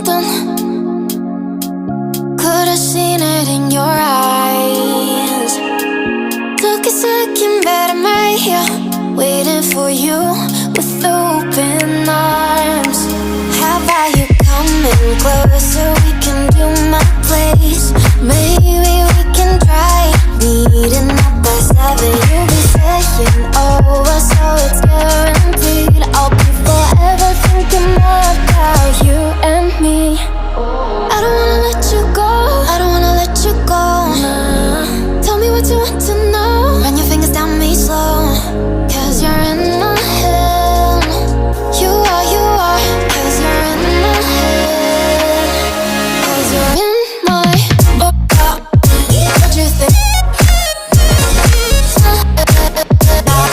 something. Could've seen it in your eyes. Took a second, but I'm right here, waiting for you with open arms. How about you coming closer? We can do my place. Maybe we can try meeting up by 7. You'll be saying over, so it's guaranteed. I'll be forever thinking more about you and me. I don't wanna let you go, I don't wanna let you go. Tell me what you want to know. Run your fingers down me slow, 'cause you're in my head. You are, 'cause you're in my head. 'Cause you're in my what you think?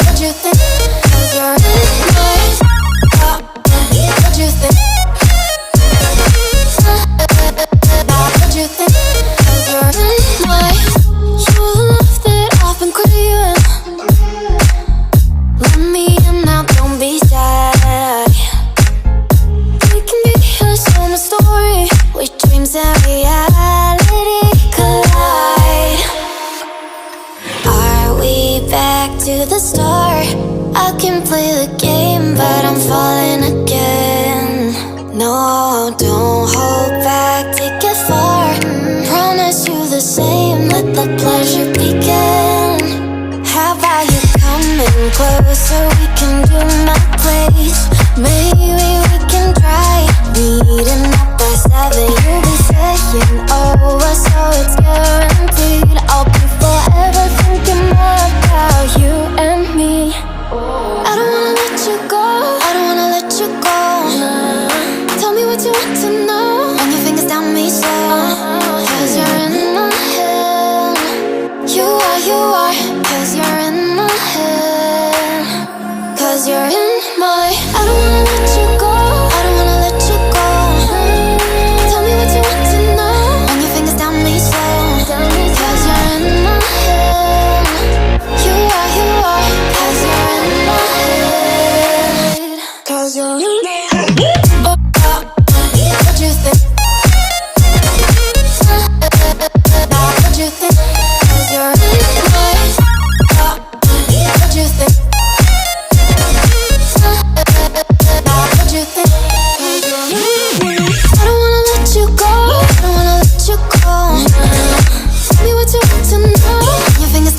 What you think? 'Cause you're in my what you think? What you think? 'Cause you're in my you love that I've been craving. Let me in now, don't be shy. We can be here, so my story, where dreams and reality collide. Are we back to the start? I can play the game, but I'm falling again. No, don't hold back, take it far. Promise you the same, let the pleasure begin. How about you coming closer? We can do my place. Maybe we can try meeting up by 7. You'll be saying over, so it's guaranteed. I'll be forever thinking more about you and me. I don't wanna let you go, I don't wanna let you go. Tell me what you want to know. Run your fingers down me slow, 'cause you're in my head. You are, 'cause you're in my head. 'Cause you're in